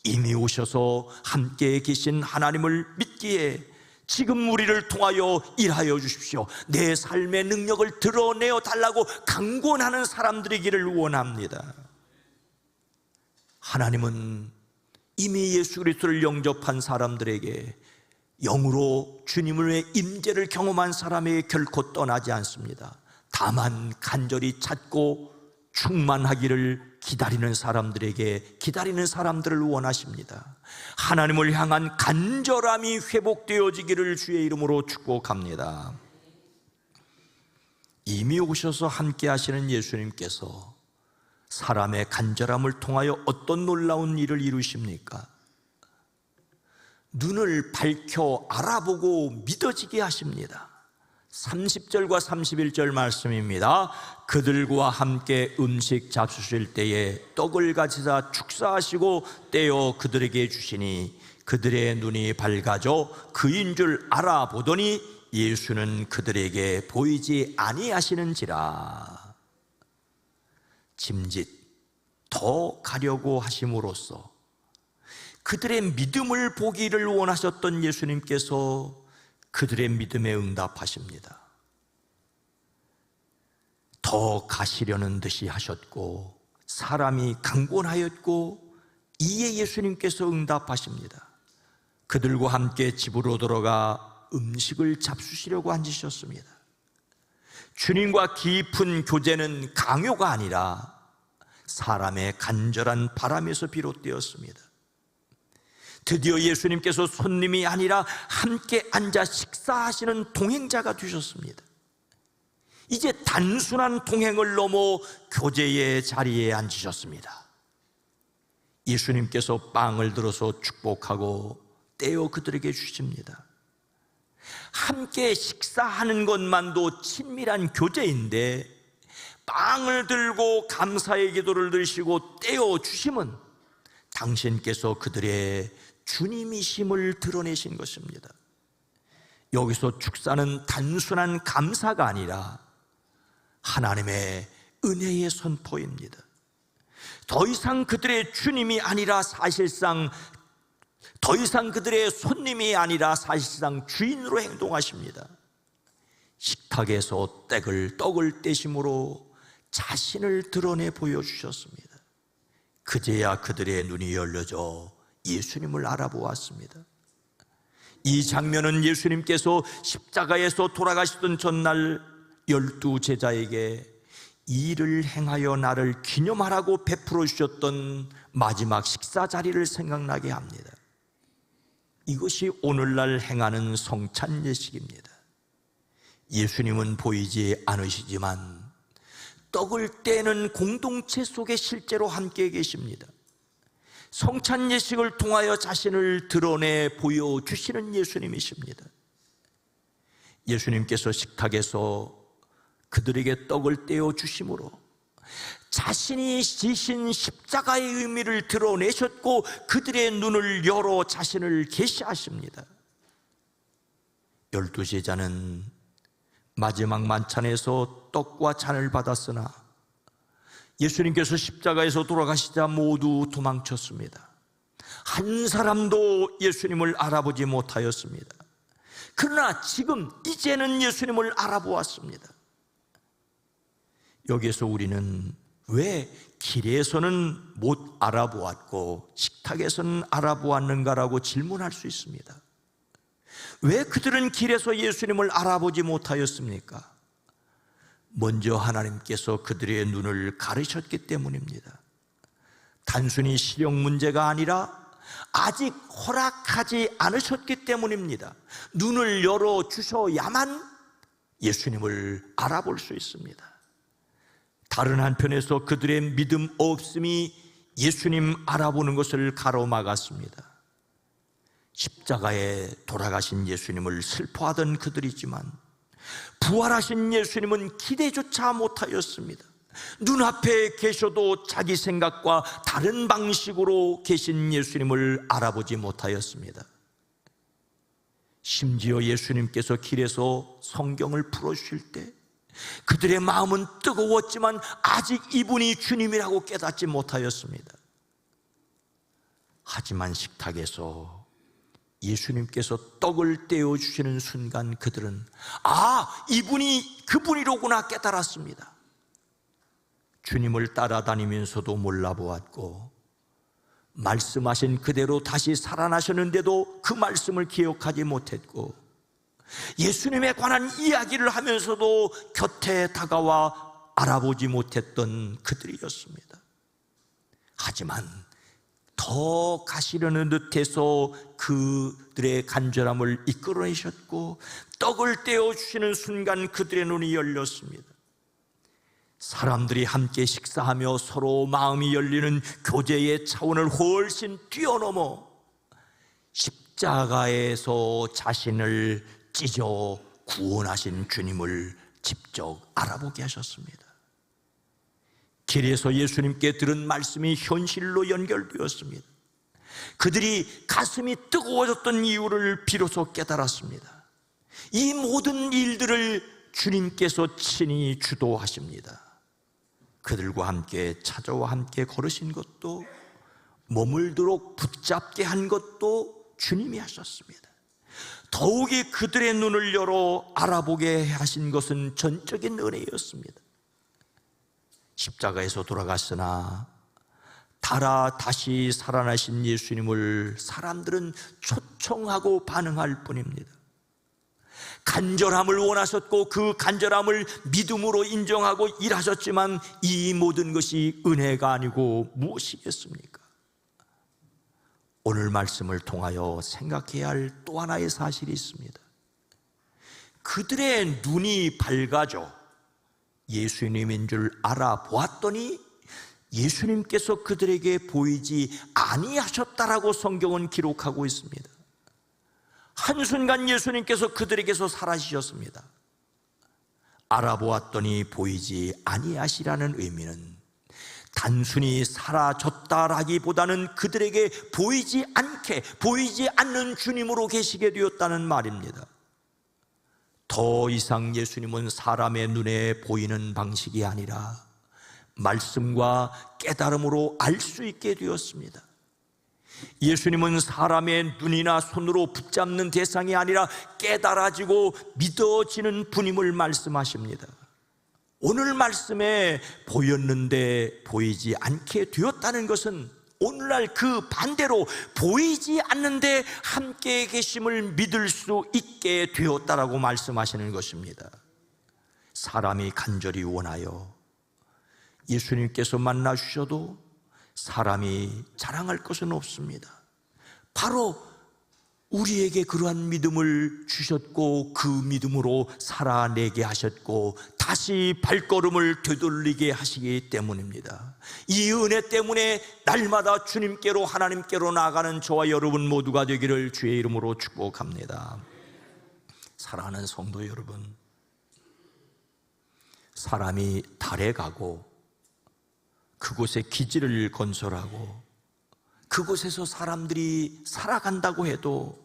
이미 오셔서 함께 계신 하나님을 믿기에 지금 우리를 통하여 일하여 주십시오. 내 삶의 능력을 드러내어 달라고 강권하는 사람들이기를 원합니다. 하나님은 이미 예수 그리스도를 영접한 사람들에게, 영으로 주님의 임재를 경험한 사람에게 결코 떠나지 않습니다. 다만 간절히 찾고 충만하기를 기다리는 사람들에게, 기다리는 사람들을 원하십니다. 하나님을 향한 간절함이 회복되어지기를 주의 이름으로 축복합니다. 이미 오셔서 함께 하시는 예수님께서 사람의 간절함을 통하여 어떤 놀라운 일을 이루십니까? 눈을 밝혀 알아보고 믿어지게 하십니다. 30절과 31절 말씀입니다. 그들과 함께 음식 잡수실 때에 떡을 가지사 축사하시고 떼어 그들에게 주시니 그들의 눈이 밝아져 그인 줄 알아보더니 예수는 그들에게 보이지 아니하시는지라. 짐짓 더 가려고 하심으로써 그들의 믿음을 보기를 원하셨던 예수님께서 그들의 믿음에 응답하십니다. 더 가시려는 듯이 하셨고 사람이 강권하였고 이에 예수님께서 응답하십니다. 그들과 함께 집으로 들어가 음식을 잡수시려고 앉으셨습니다. 주님과 깊은 교제는 강요가 아니라 사람의 간절한 바람에서 비롯되었습니다. 드디어 예수님께서 손님이 아니라 함께 앉아 식사하시는 동행자가 되셨습니다. 이제 단순한 동행을 넘어 교제의 자리에 앉으셨습니다. 예수님께서 빵을 들어서 축복하고 떼어 그들에게 주십니다. 함께 식사하는 것만도 친밀한 교제인데 빵을 들고 감사의 기도를 드시고 떼어 주심은 당신께서 그들의 주님이심을 드러내신 것입니다. 여기서 축사는 단순한 감사가 아니라 하나님의 은혜의 선포입니다. 더 이상 그들의 주님이 아니라 사실상, 더 이상 그들의 손님이 아니라 사실상 주인으로 행동하십니다. 식탁에서 떡을 떼심으로 자신을 드러내 보여주셨습니다. 그제야 그들의 눈이 열려져 예수님을 알아보았습니다. 이 장면은 예수님께서 십자가에서 돌아가시던 전날 12 제자에게 이를 행하여 나를 기념하라고 베풀어 주셨던 마지막 식사 자리를 생각나게 합니다. 이것이 오늘날 행하는 성찬 예식입니다. 예수님은 보이지 않으시지만 떡을 떼는 공동체 속에 실제로 함께 계십니다. 성찬 예식을 통하여 자신을 드러내 보여주시는 예수님이십니다. 예수님께서 식탁에서 그들에게 떡을 떼어 주심으로 자신이 지신 십자가의 의미를 드러내셨고 그들의 눈을 열어 자신을 계시하십니다. 12 제자는 마지막 만찬에서 떡과 잔을 받았으나 예수님께서 십자가에서 돌아가시자 모두 도망쳤습니다. 한 사람도 예수님을 알아보지 못하였습니다. 그러나 지금 이제는 예수님을 알아보았습니다. 여기에서 우리는 왜 길에서는 못 알아보았고 식탁에서는 알아보았는가라고 질문할 수 있습니다. 왜 그들은 길에서 예수님을 알아보지 못하였습니까? 먼저 하나님께서 그들의 눈을 가르셨기 때문입니다. 단순히 시력 문제가 아니라 아직 허락하지 않으셨기 때문입니다. 눈을 열어주셔야만 예수님을 알아볼 수 있습니다. 다른 한편에서 그들의 믿음 없음이 예수님 알아보는 것을 가로막았습니다. 십자가에 돌아가신 예수님을 슬퍼하던 그들이지만 부활하신 예수님은 기대조차 못하였습니다. 눈앞에 계셔도 자기 생각과 다른 방식으로 계신 예수님을 알아보지 못하였습니다. 심지어 예수님께서 길에서 성경을 풀어주실 때 그들의 마음은 뜨거웠지만 아직 이분이 주님이라고 깨닫지 못하였습니다. 하지만 식탁에서 예수님께서 떡을 떼어 주시는 순간 그들은 이분이 그분이로구나 깨달았습니다. 주님을 따라다니면서도 몰라보았고 말씀하신 그대로 다시 살아나셨는데도 그 말씀을 기억하지 못했고 예수님에 관한 이야기를 하면서도 곁에 다가와 알아보지 못했던 그들이었습니다. 하지만 더 가시려는 듯해서 그들의 간절함을 이끌어내셨고 떡을 떼어주시는 순간 그들의 눈이 열렸습니다. 사람들이 함께 식사하며 서로 마음이 열리는 교제의 차원을 훨씬 뛰어넘어 십자가에서 자신을 찢어 구원하신 주님을 직접 알아보게 하셨습니다. 길에서 예수님께 들은 말씀이 현실로 연결되었습니다. 그들이 가슴이 뜨거워졌던 이유를 비로소 깨달았습니다. 이 모든 일들을 주님께서 친히 주도하십니다. 그들과 함께 찾아와 함께 걸으신 것도 머물도록 붙잡게 한 것도 주님이 하셨습니다. 더욱이 그들의 눈을 열어 알아보게 하신 것은 전적인 은혜였습니다. 십자가에서 돌아갔으나 다시 살아나신 예수님을 사람들은 초청하고 반응할 뿐입니다. 간절함을 원하셨고 그 간절함을 믿음으로 인정하고 일하셨지만 이 모든 것이 은혜가 아니고 무엇이겠습니까? 오늘 말씀을 통하여 생각해야 할 또 하나의 사실이 있습니다. 그들의 눈이 밝아져 예수님인 줄 알아보았더니 예수님께서 그들에게 보이지 아니하셨다라고 성경은 기록하고 있습니다. 한순간 예수님께서 그들에게서 사라지셨습니다. 알아보았더니 보이지 아니하시라는 의미는 단순히 사라졌다라기보다는 그들에게 보이지 않는 주님으로 계시게 되었다는 말입니다. 더 이상 예수님은 사람의 눈에 보이는 방식이 아니라 말씀과 깨달음으로 알 수 있게 되었습니다. 예수님은 사람의 눈이나 손으로 붙잡는 대상이 아니라 깨달아지고 믿어지는 분임을 말씀하십니다. 오늘 말씀에 보였는데 보이지 않게 되었다는 것은 오늘날 그 반대로 보이지 않는데 함께 계심을 믿을 수 있게 되었다라고 말씀하시는 것입니다. 사람이 간절히 원하여 예수님께서 만나 주셔도 사람이 자랑할 것은 없습니다. 바로 우리에게 그러한 믿음을 주셨고 그 믿음으로 살아내게 하셨고 다시 발걸음을 되돌리게 하시기 때문입니다. 이 은혜 때문에 날마다 주님께로 하나님께로 나아가는 저와 여러분 모두가 되기를 주의 이름으로 축복합니다. 사랑하는 성도 여러분, 사람이 달에 가고 그곳에 기지를 건설하고 그곳에서 사람들이 살아간다고 해도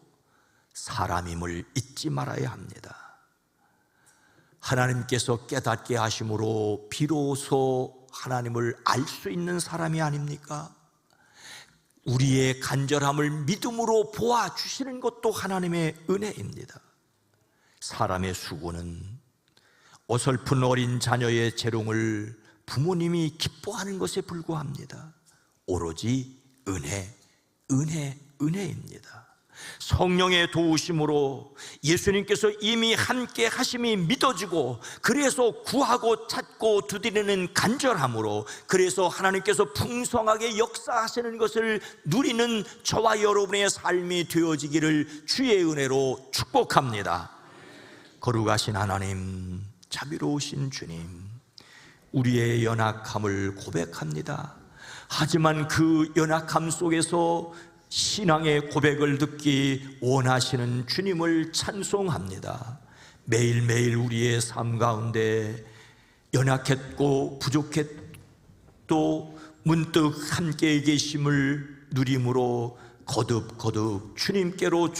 사람임을 잊지 말아야 합니다. 하나님께서 깨닫게 하심으로 비로소 하나님을 알 수 있는 사람이 아닙니까? 우리의 간절함을 믿음으로 보아주시는 것도 하나님의 은혜입니다. 사람의 수고는 어설픈 어린 자녀의 재롱을 부모님이 기뻐하는 것에 불과합니다. 오로지 은혜입니다. 성령의 도우심으로 예수님께서 이미 함께 하심이 믿어지고 그래서 구하고 찾고 두드리는 간절함으로 그래서 하나님께서 풍성하게 역사하시는 것을 누리는 저와 여러분의 삶이 되어지기를 주의 은혜로 축복합니다. 거룩하신 하나님, 자비로우신 주님, 우리의 연약함을 고백합니다. 하지만 그 연약함 속에서 신앙의 고백을 듣기 원하시는 주님을 찬송합니다. 매일매일 우리의 삶 가운데 연약했고 부족했도 문득 함께 계심을 누림으로 거듭 주님께로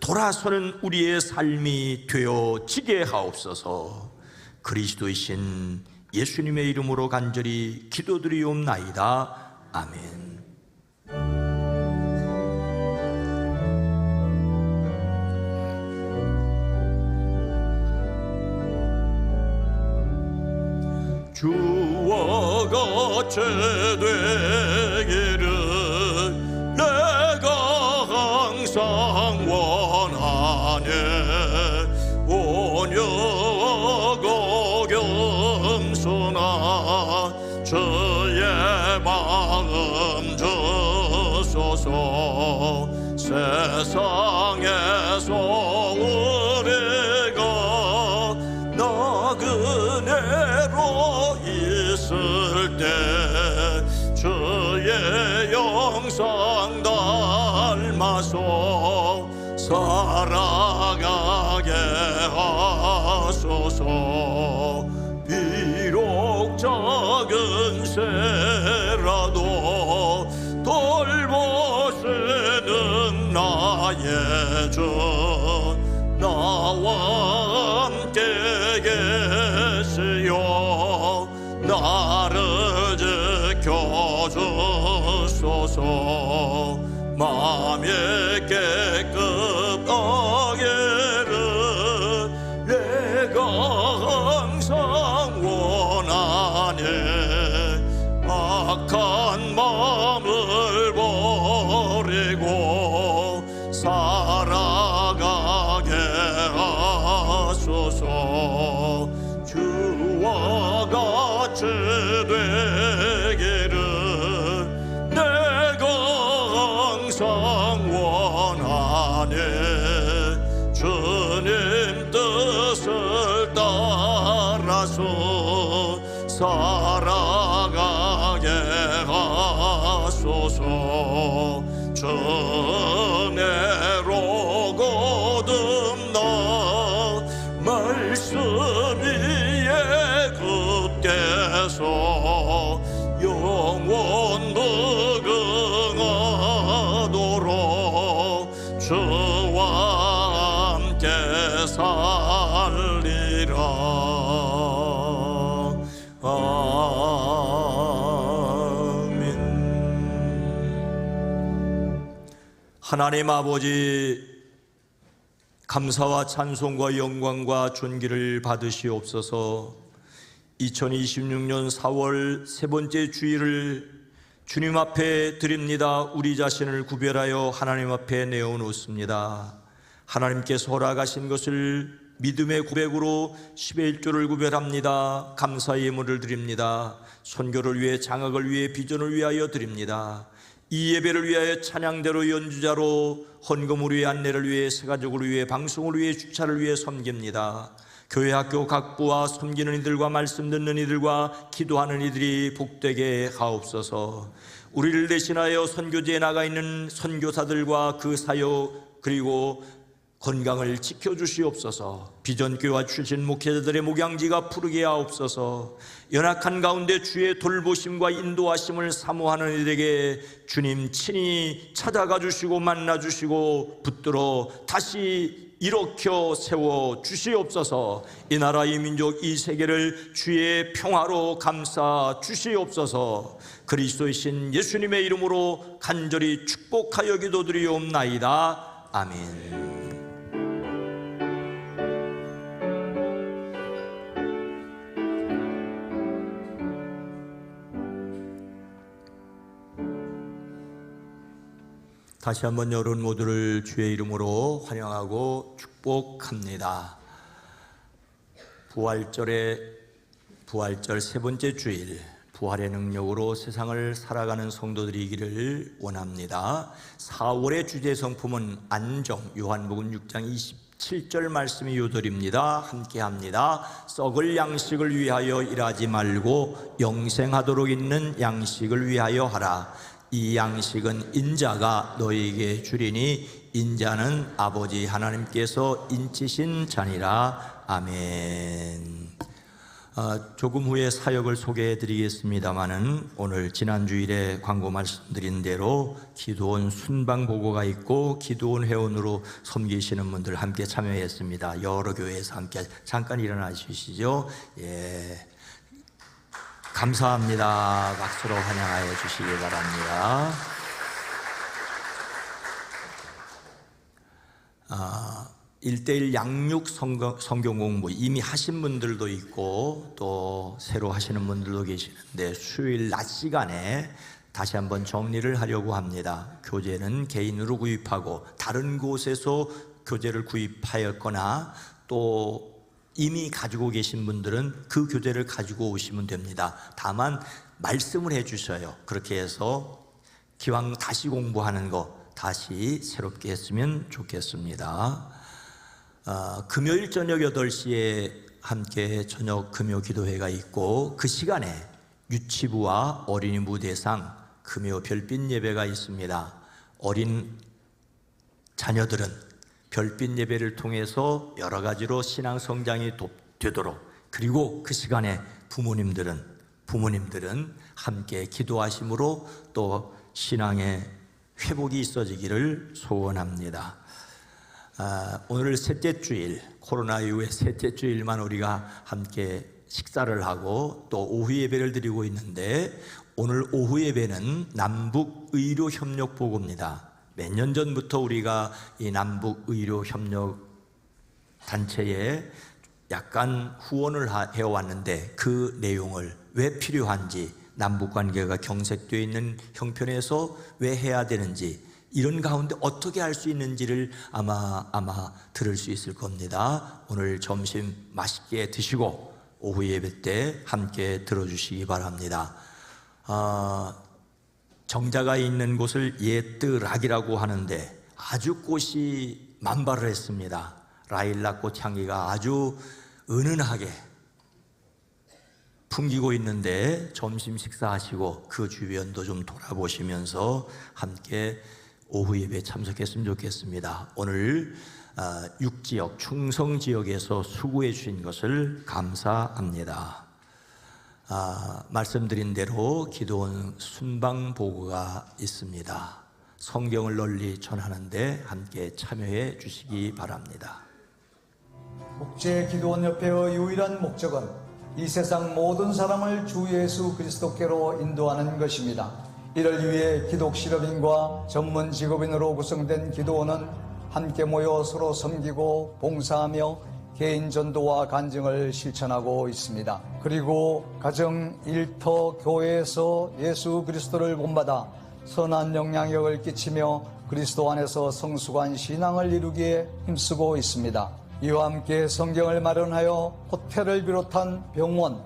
돌아서는 우리의 삶이 되어지게 하옵소서. 그리스도이신 예수님의 이름으로 간절히 기도드리옵나이다. 아멘. 주와 같이 되기를 내가 항상 원하네. 온유하고 겸손한 주의 마음 주소서. 세상에서 우리가 나그네로 있을 때 주의 영상 닮아서 살아가게 하소서. 비록 작은 새라도 돌보시는 나의 주 나와 함께 계시어 나를 지켜주소서. 마음이 깨끗하기를 내가 항상 원하네. 악한 마음을 버리고 살아가게 하소서. 주와 같이 되기를 내가 항상 원하네. 주님 뜻을 따라서 살아가게 하소서. 전해로 거듭나 말씀 위에 굳게서 영원 무궁하도록 주와 함께 살리라. 하나님 아버지, 감사와 찬송과 영광과 존귀를 받으시옵소서. 2026년 4월 세 번째 주일을 주님 앞에 드립니다. 우리 자신을 구별하여 하나님 앞에 내어놓습니다. 하나님께서 허락하신 것을 믿음의 고백으로 10의 1조를 구별합니다. 감사의 예물을 드립니다. 선교를 위해, 장학을 위해, 비전을 위하여 드립니다. 이 예배를 위하여 찬양대로, 연주자로, 헌금을 위해, 안내를 위해, 새가족을 위해, 방송을 위해, 주차를 위해 섬깁니다. 교회, 학교 각부와 섬기는 이들과 말씀 듣는 이들과 기도하는 이들이 복되게 하옵소서. 우리를 대신하여 선교지에 나가 있는 선교사들과 그 사역 그리고 건강을 지켜주시옵소서. 비전교회와 출신 목회자들의 목양지가 푸르게 하옵소서. 연약한 가운데 주의 돌보심과 인도하심을 사모하는 이들에게 주님 친히 찾아가 주시고 만나 주시고 붙들어 다시 일으켜 세워 주시옵소서. 이 나라, 이 민족, 이 세계를 주의 평화로 감싸 주시옵소서. 그리스도의 신 예수님의 이름으로 간절히 축복하여 기도드리옵나이다. 아멘. 다시 한번 여러분 모두를 주의 이름으로 환영하고 축복합니다. 부활절 세 번째 주일, 부활의 능력으로 세상을 살아가는 성도들이기를 원합니다. 4월의 주제 성품은 안정, 요한복음 6장 27절 말씀이 요절입니다. 함께합니다. 썩을 양식을 위하여 일하지 말고 영생하도록 있는 양식을 위하여 하라. 이 양식은 인자가 너희에게 주리니 인자는 아버지 하나님께서 인치신 자니라. 아멘. 조금 후에 사역을 소개해 드리겠습니다마는 오늘 지난 주일에 광고 말씀드린 대로 기도원 순방 보고가 있고 기도원 회원으로 섬기시는 분들 함께 참여했습니다. 여러 교회에서 함께 잠깐 일어나 주시죠. 예. 감사합니다. 박수로 환영하여 주시기 바랍니다. 1:1 양육 성경 공부 이미 하신 분들도 있고 또 새로 하시는 분들도 계시는데 수요일 낮 시간에 다시 한번 정리를 하려고 합니다. 교재는 개인으로 구입하고 다른 곳에서 교재를 구입하였거나 또 이미 가지고 계신 분들은 그 교재를 가지고 오시면 됩니다. 다만 말씀을 해 주셔요. 그렇게 해서 기왕 다시 공부하는 거 다시 새롭게 했으면 좋겠습니다. 금요일 저녁 8시에 함께 저녁 금요 기도회가 있고 그 시간에 유치부와 어린이 무대상 금요 별빛 예배가 있습니다. 어린 자녀들은 별빛 예배를 통해서 여러 가지로 신앙 성장이 되도록, 그리고 그 시간에 부모님들은 함께 기도하심으로 또 신앙의 회복이 있어지기를 소원합니다. 오늘 셋째 주일, 코로나 이후에 셋째 주일만 우리가 함께 식사를 하고 또 오후 예배를 드리고 있는데, 오늘 오후 예배는 남북 의료 협력 보고입니다. 몇 년 전부터 우리가 이 남북 의료 협력 단체에 약간 후원을 해왔는데 그 내용을 왜 필요한지, 남북 관계가 경색되어 있는 형편에서 왜 해야 되는지, 이런 가운데 어떻게 할 수 있는지를 아마 들을 수 있을 겁니다. 오늘 점심 맛있게 드시고 오후 예배 때 함께 들어주시기 바랍니다. 정자가 있는 곳을 예뜨락이라고 하는데 아주 꽃이 만발을 했습니다. 라일락 꽃향기가 아주 은은하게 풍기고 있는데, 점심 식사하시고 그 주변도 좀 돌아보시면서 함께 오후 예배에 참석했으면 좋겠습니다. 오늘 6지역 충성 지역에서 수고해 주신 것을 감사합니다. 말씀드린 대로 기도원 순방 보고가 있습니다. 성경을 널리 전하는데 함께 참여해 주시기 바랍니다. 국제 기도원 협회의 유일한 목적은 이 세상 모든 사람을 주 예수 그리스도께로 인도하는 것입니다. 이를 위해 기독 실업인과 전문 직업인으로 구성된 기도원은 함께 모여 서로 섬기고 봉사하며 개인 전도와 간증을 실천하고 있습니다. 그리고 가정, 일터, 교회에서 예수 그리스도를 본받아 선한 영향력을 끼치며 그리스도 안에서 성숙한 신앙을 이루기에 힘쓰고 있습니다. 이와 함께 성경을 마련하여 호텔을 비롯한 병원,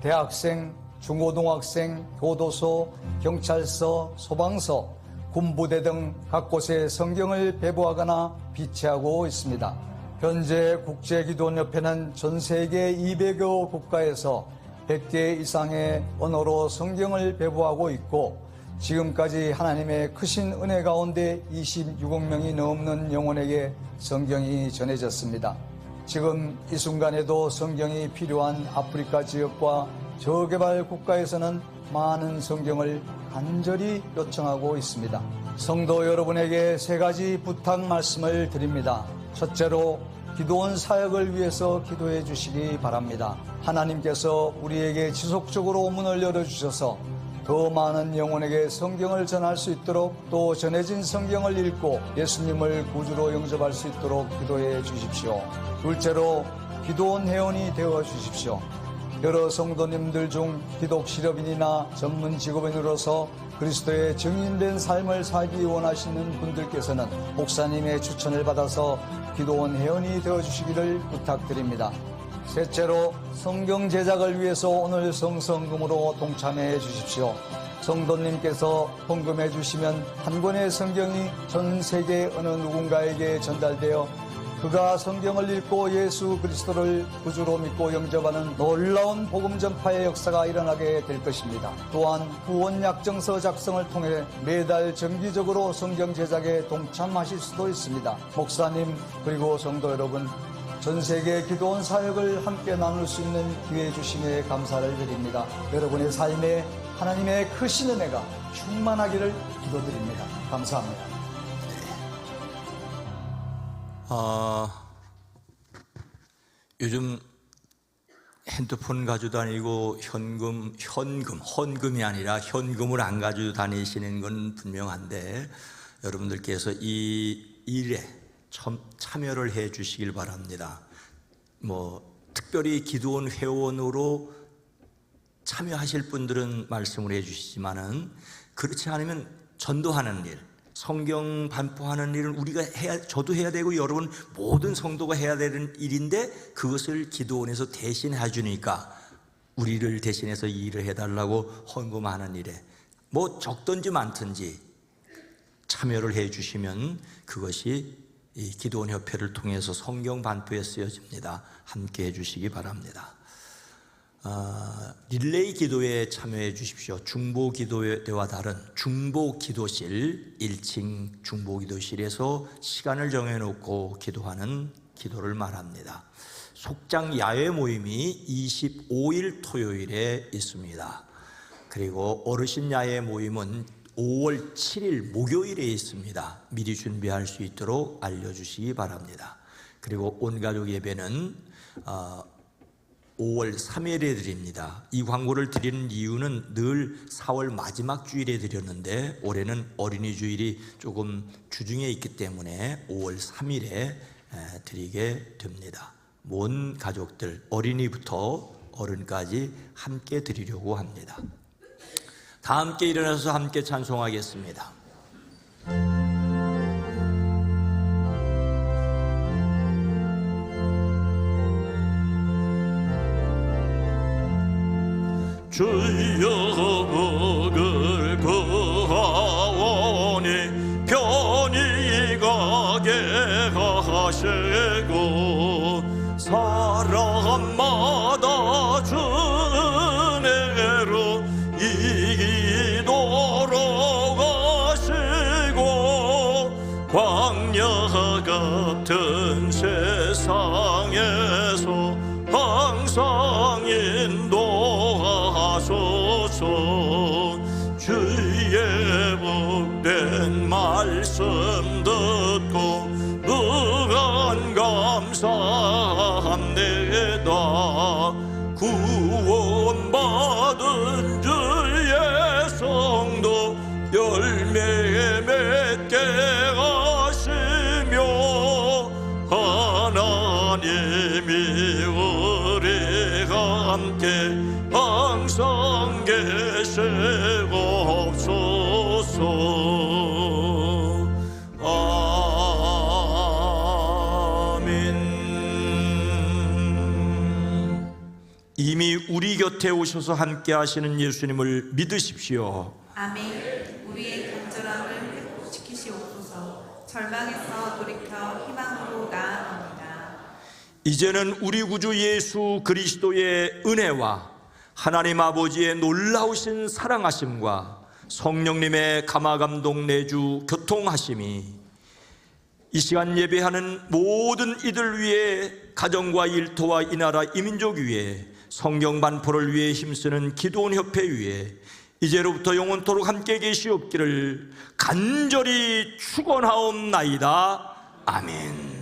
대학생, 중고등학생, 교도소, 경찰서, 소방서, 군부대 등 각 곳에 성경을 배부하거나 비치하고 있습니다. 현재 국제기도원협회는 전 세계 200여 국가에서 100개 이상의 언어로 성경을 배부하고 있고, 지금까지 하나님의 크신 은혜 가운데 26억 명이 넘는 영혼에게 성경이 전해졌습니다. 지금 이 순간에도 성경이 필요한 아프리카 지역과 저개발 국가에서는 많은 성경을 간절히 요청하고 있습니다. 성도 여러분에게 3가지 부탁 말씀을 드립니다. 첫째로 기도원 사역을 위해서 기도해 주시기 바랍니다. 하나님께서 우리에게 지속적으로 문을 열어주셔서 더 많은 영혼에게 성경을 전할 수 있도록, 또 전해진 성경을 읽고 예수님을 구주로 영접할 수 있도록 기도해 주십시오. 둘째로 기도원 회원이 되어 주십시오. 여러 성도님들 중 기독 실업인이나 전문 직업인으로서 그리스도의 증인된 삶을 살기 원하시는 분들께서는 목사님의 추천을 받아서 기도원 회원이 되어 주시기를 부탁드립니다. 셋째로 성경 제작을 위해서 오늘 성성금으로 동참해 주십시오. 성도님께서 헌금해 주시면 한 권의 성경이 전 세계 어느 누군가에게 전달되어 그가 성경을 읽고 예수 그리스도를 구주로 믿고 영접하는 놀라운 복음 전파의 역사가 일어나게 될 것입니다. 또한 후원 약정서 작성을 통해 매달 정기적으로 성경 제작에 동참하실 수도 있습니다. 목사님 그리고 성도 여러분, 전 세계 기도원 사역을 함께 나눌 수 있는 기회 주심에 감사를 드립니다. 여러분의 삶에 하나님의 크신 은혜가 충만하기를 기도드립니다. 감사합니다. 요즘 핸드폰 가지고 다니고 헌금이 아니라 현금을 안 가지고 다니시는 건 분명한데, 여러분들께서 이 일에 참여를 해 주시길 바랍니다. 특별히 기도원 회원으로 참여하실 분들은 말씀을 해 주시지만은 그렇지 않으면 전도하는 일, 성경 반포하는 일은 우리가 저도 해야 되고 여러분 모든 성도가 해야 되는 일인데 그것을 기도원에서 대신 해주니까 우리를 대신해서 이 일을 해달라고 헌금하는 일에 적든지 많든지 참여를 해 주시면 그것이 이 기도원 협회를 통해서 성경 반포에 쓰여집니다. 함께 해 주시기 바랍니다. 릴레이 기도에 참여해 주십시오. 중보 기도회와 다른 중보 기도실 1층 중보 기도실에서 시간을 정해놓고 기도하는 기도를 말합니다. 속장 야외 모임이 25일 토요일에 있습니다. 그리고 어르신 야외 모임은 5월 7일 목요일에 있습니다. 미리 준비할 수 있도록 알려주시기 바랍니다. 그리고 온가족 예배는 5월 3일에 드립니다. 이 광고를 드리는 이유는 늘 4월 마지막 주일에 드렸는데 올해는 어린이 주일이 조금 주중에 있기 때문에 5월 3일에 드리게 됩니다. 모든 가족들, 어린이부터 어른까지 함께 드리려고 합니다. 다 함께 일어나서 함께 찬송하겠습니다. 주여 복을 구하오니 편히 가게 하시고 사람마다 주내로 이기도록 하시고 광야 같은 세상에서 항상 인도하소서. 주의 복된 말씀 듣고 무한 감사합니다. 구원받은 주의 성도 열매 맺게 하시며 하나님이 우리가 함께 항상 계시옵소서. 아멘. 이미 우리 곁에 오셔서 함께 하시는 예수님을 믿으십시오. 아멘. 우리의 간절함을 회복시키시옵소서. 절망에서 돌이켜 희망으로 나아갑니다. 이제는 우리 구주 예수 그리스도의 은혜와 하나님 아버지의 놀라우신 사랑하심과 성령님의 감화감동 내주 교통하심이 이 시간 예배하는 모든 이들 위해 가정과 일터와 이 나라 이민족 위해 성경 반포를 위해 힘쓰는 기도원 협회 위해 이제로부터 영원토록 함께 계시옵기를 간절히 축원하옵나이다. 아멘.